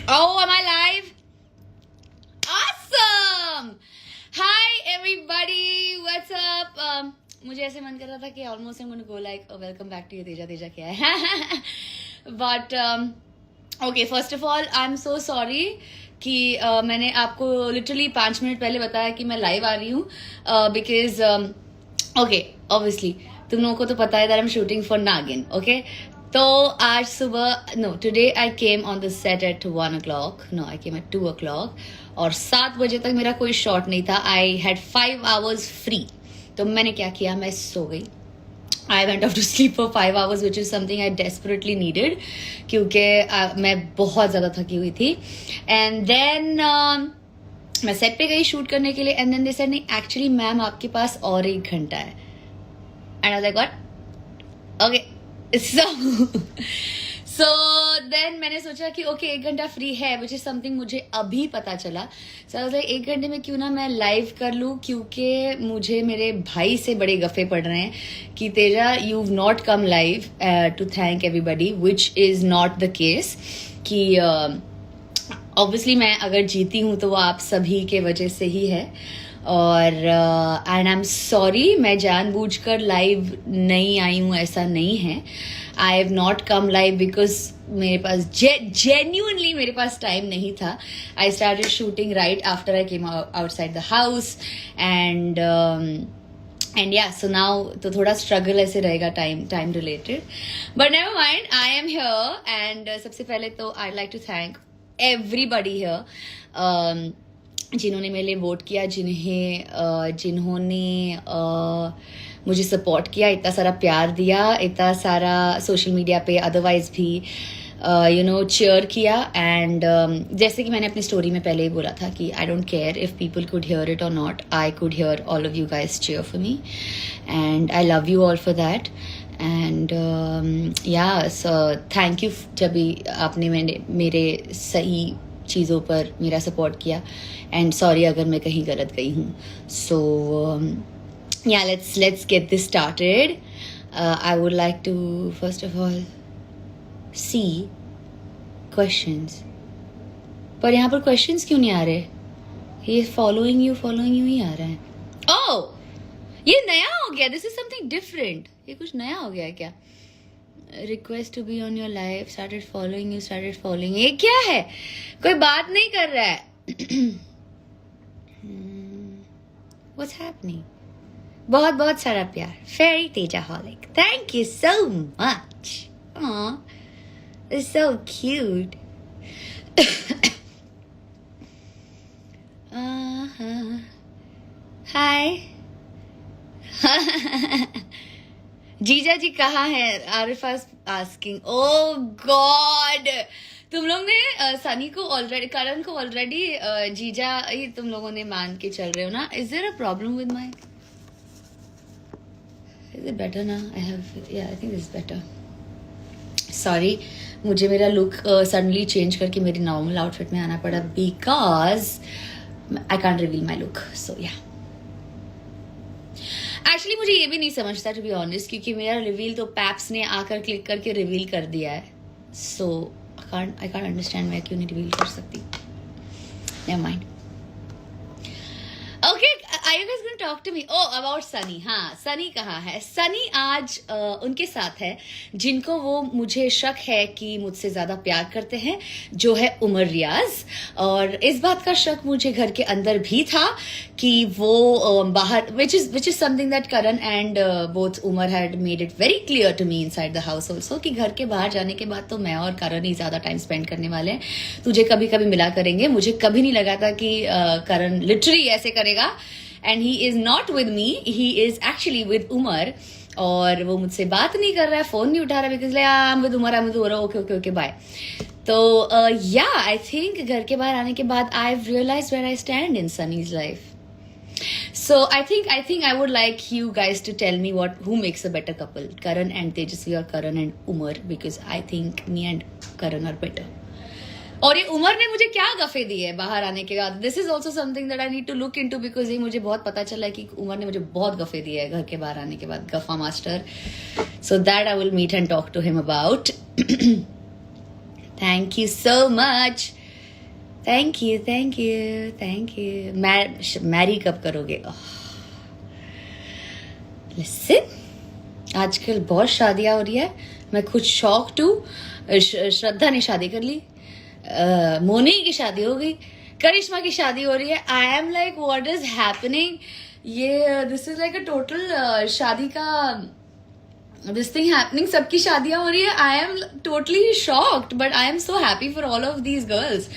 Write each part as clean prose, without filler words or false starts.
Oh, am I live? Awesome! Hi everybody, what's up? मुझे ऐसे मन कर रहा था कि almost I'm going to go like welcome back to you Teja Teja क्या है but okay, first of all I'm so sorry कि मैंने आपको literally 5 मिनट पहले बताया कि मैं live आ रही हूँ because okay, obviously तुम लोगों को तो पता है that I'm shooting for Nagin, okay? तो आज सुबह today I came on the set at 1 o'clock. I came at 2 o'clock और 7 बजे तक मेरा कोई शॉट नहीं था. I had 5 hours free. तो मैंने क्या किया, मैं सो गई. I went off to sleep for 5 hours which is something I desperately needed क्योंकि मैं बहुत ज़्यादा थकी हुई थी. एंड देन मैं सेट पे गई शूट करने के लिए एंड देन दे सेड नहीं एक्चुअली मैम आपके पास और 1 घंटा है. And I was like what? Okay so then मैंने सोचा कि ओके 1 घंटा फ्री है विच इज समथिंग मुझे अभी पता चला. सो so, 1 घंटे में क्यों ना मैं लाइव कर लूँ क्योंकि मुझे मेरे भाई से बड़े गफे पड़ रहे हैं कि Teja you not come live to thank everybody which is not the case. कि ऑब्वियसली मैं अगर जीती हूँ तो वो आप सभी के वजह से ही है. और एंड आई एम सॉरी, मैं जानबूझकर लाइव नहीं आई हूँ, ऐसा नहीं है. I have not come live because मेरे पास जेन्युइनली मेरे पास टाइम नहीं था. I started shooting right after I came outside the house and yeah so now तो थोड़ा स्ट्रगल ऐसे रहेगा time related but never mind. I am here and सबसे पहले तो I like to thank everybody here जिन्होंने मेरे लिए वोट किया, जिन्होंने मुझे सपोर्ट किया, इतना सारा प्यार दिया, इतना सारा सोशल मीडिया पे अदरवाइज भी चीयर किया. एंड जैसे कि मैंने अपनी स्टोरी में पहले ही बोला था कि I don't care if people could hear it और not, I could hear all of you guys cheer for me and I love you all for that. And yeah so thank you जब भी आपने मेरे सही चीज़ों पर मेरा support किया. एंड सॉरी अगर मैं कहीं गलत गई हूँ. So yeah let's get this started. I would like to first of all see questions. पर यहाँ पर क्वेश्चंस क्यों नहीं आ रहे? ये फॉलोइंग यू ही आ रहा है. ओह, ये नया हो गया. This is something different. ये कुछ नया हो गया है क्या? Request to be on your life, started following. ये क्या है? कोई बात नहीं कर रहा है. What's happening? बहुत बहुत सारा प्यार. फेरी Tejaholic, thank you so much. It's so cute. Hi. जीजा जी कहाँ है? आरिफास आस्किंग. ओ गॉड, तुम लोग ने सनी को ऑलरेडी, करण को ऑलरेडी जीजा ही तुम लोगों ने मान के चल रहे हो ना. Is there a problem with mic? Is it better ना? I think is better. Sorry, मुझे मेरा लुक सडनली चेंज करके मेरी नॉर्मल आउटफिट में आना पड़ा because I can't reveal my look. So yeah actually मुझे ये भी नहीं समझता टू बी ऑनेस्ट क्योंकि मेरा रिवील तो पैप्स ने आकर क्लिक करके रिवील कर दिया है. सो आई कांट अंडरस्टैंड मैं क्यों नहीं रिवील कर सकती. Never mind. Okay, are you guys going to talk to me? Oh, about Sunny. हाँ, सनी कहाँ है? सनी आज उनके साथ है जिनको वो मुझे शक है कि मुझसे ज़्यादा प्यार करते हैं, जो है उमर रियाज. और इस बात का शक मुझे घर के अंदर भी था कि वो बाहर which is something that Karan and both Umar had made it very clear to me inside the house also कि घर के बाहर जाने के बाद तो मैं और करण ही ज़्यादा टाइम स्पेंड करने वाले हैं. तुझे कभी कभी मिला करेंगे. मुझे कभी नहीं लगा था कि करण लिटरली ऐसे करेगा. And he is not with me, he is actually with Umar. और वो मुझसे बात नहीं कर रहा है, फोन नहीं उठा रहा है because I am with Umar. Okay bye. तो या आई थिंक घर के बाहर आने के बाद I have realised where I stand in Sunny's life. So I think I would like you guys to tell me who makes a better couple, Karan and Tejasvi or Karan and Umar, because I think me and Karan are better. और ये उमर ने मुझे क्या गफे दिए बाहर आने के बाद. This is also something that I need to look into because ये मुझे बहुत पता चला है कि उमर ने मुझे बहुत गफे दिए है घर के बाहर आने के बाद. गफा master. So that I will meet and talk to him about. Thank you so much. Thank you thank you thank you. Marry कब करोगे? लिसन, आजकल बहुत शादियां हो रही है, मैं खुद शॉक्ड हूँ। श्रद्धा ने शादी कर ली, मोनी की शादी हो गई, करिश्मा की शादी हो रही है। I am like what is happening? ये this is like a total शादी का this thing happening. सबकी शादियां हो रही है. I am totally shocked, but I am so happy for all of these girls.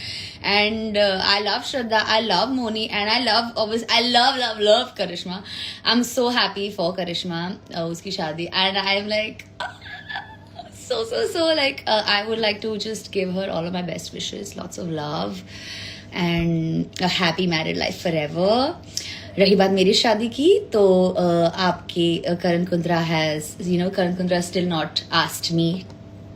And I love Shraddha, I love Moni, and I love Karishma. I'm so happy for Karishma, उसकी शादी. And I am like so like I would like to just give her all of my best wishes, lots of love and a happy married life forever. रही बात मेरी शादी की, तो आपकी Karan Kundra has Karan Kundra still not asked me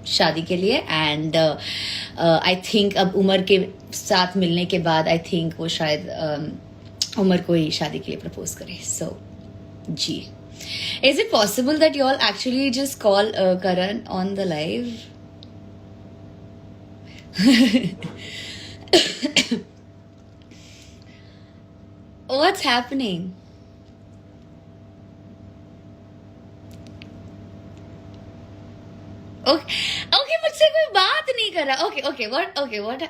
शादी के लिए. एंड आई थिंक अब उमर के साथ मिलने के बाद आई थिंक वो शायद उमर को ही शादी के लिए प्रपोज करे. सो जी, is it possible that you all actually just call Karan on the live? What's happening? Okay, मुझसे कोई बात नहीं कर रहा.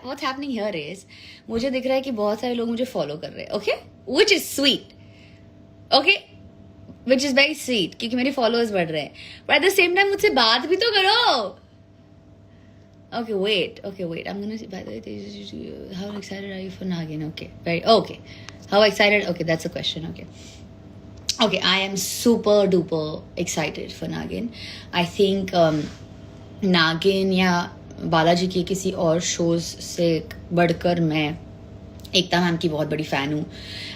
What's happening here is, मुझे दिख रहा है कि बहुत सारे लोग मुझे फॉलो कर रहे हैं. Okay, which is sweet. Okay, which is very sweet, क्योंकि मेरे फॉलोअर्स बढ़ रहे हैं. But at the same time मुझसे बात भी तो करो. Okay, wait. I'm gonna see. By the way, how excited are you for Nagin? Okay. How excited? Okay, that's a question. Okay, I am super duper excited for Nagin. I think Nagin या बालाजी के किसी और shows से बढ़कर मैं एकता ma'am की बहुत बड़ी फ़ैन हूँ.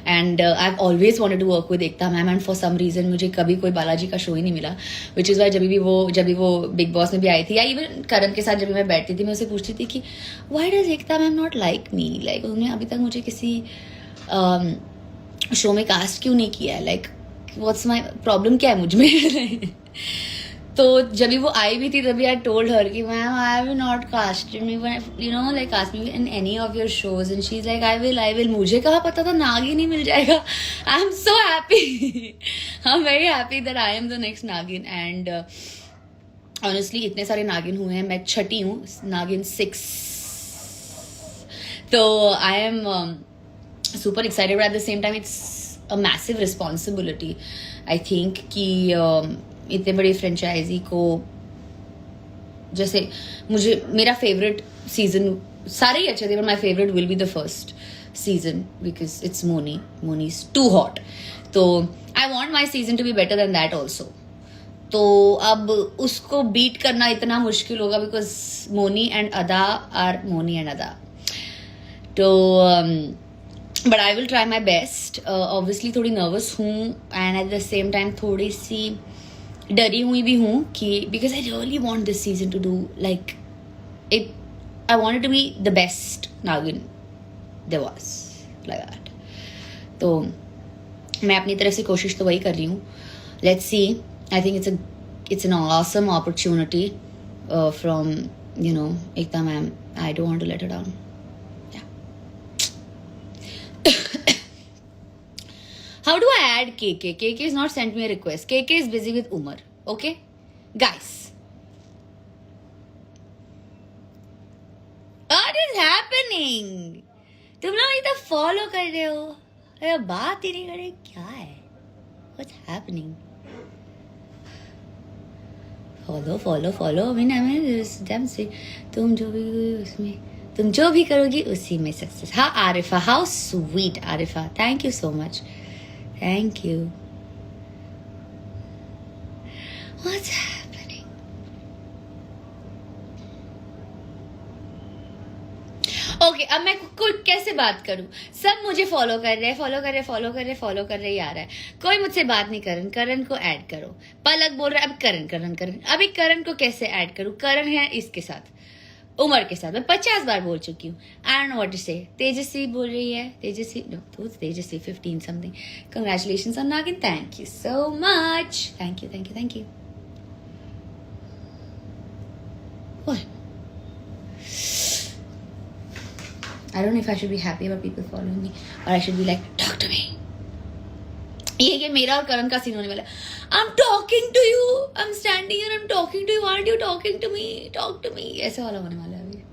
And I have always wanted to work with Ekta ma'am, and for some reason मुझे कभी कोई बालाजी का शो ही नहीं मिला. विच इज़ वाई जब भी वो बिग बॉस में भी आई थी, या इवन करण के साथ जब भी मैं बैठती थी, मैं उसे पूछती थी कि why does Ekta ma'am not like me. Like उन्होंने अभी तक मुझे किसी शो में कास्ट क्यों नहीं किया है. लाइक व्हाट्स माई प्रॉब्लम, क्या है मुझ में? तो जब भी वो आई भी थी तभी आई टोल्ड हर कि ma'am I have not casted me, like cast me in any of your shows. And she is like I will. मुझे कहाँ पता था नागिन ही मिल जाएगा. I am so happy. I am very happy that I am the next Naagin. And honestly इतने सारे नागिन हुए हैं, मैं छठी हूँ, नागिन 6. तो I am super excited, but at the same time it's a massive responsibility. I think कि इतने बड़ी फ्रेंचाइजी को, जैसे मुझे मेरा फेवरेट सीजन, सारे ही अच्छे थे, but my favorite will be the first season because it's Moni's too hot. तो I want my season to be better than that also. तो अब उसको बीट करना इतना मुश्किल होगा because Moni and Ada are Moni and Ada. तो but I will try my best. Obviously थोड़ी नर्वस हूँ and at the same time थोड़ी सी डरी हुई भी हूँ कि because I really want this season to do like it. I want to be the best Naagin there was, like that. तो मैं अपनी तरफ से कोशिश तो वही कर रही हूँ. Let's see. I think it's an awesome opportunity from Ekta ma'am. I don't want to let her down. How do I add KK? KK has not sent me a request. KK is busy with Umar. Okay? Guys. What is happening? तुम लोग इतना follow कर रहे हो, अरे बात ही नहीं कर रहे, क्या है? What's happening? Follow. Damn से तुम जो भी करोगी उसी में सक्सेस. हाँ Arifa, how sweet Arifa. Thank you so much. Thank you. What's happening? Okay, अब मैं कैसे बात करूं? सब मुझे फॉलो कर रहे ही आ रहा है. कोई मुझसे बात नहीं कर. करण को ऐड करो. पलक बोल रहा है अब करण. अभी करण को कैसे ऐड करूं? करण है इसके साथ, उमर के साथ. मैं 50 बार बोल चुकी हूँ. I don't know what to say. Tejasswi बोल रही है. Tejasswi 15 something. Congratulations on Naagin. Thank you so much. Thank you. I don't know if I should be happy about people following me or I should be like, talk to me. ये मेरा और करण का scene होने वाला है. I'm talking to you. I'm standing here. I'm talking to you. Aren't you talking to me? Talk to me. ऐसे वाला होने वाला है अभी.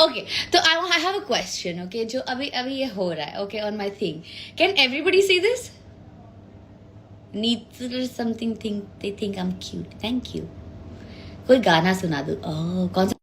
Okay, so I have a question. Okay, जो अभी ये हो रहा है. Okay, on my thing. Can everybody see this? Neither something think they think I'm cute. Thank you. कोई गाना सुना दो. Oh, कौन सा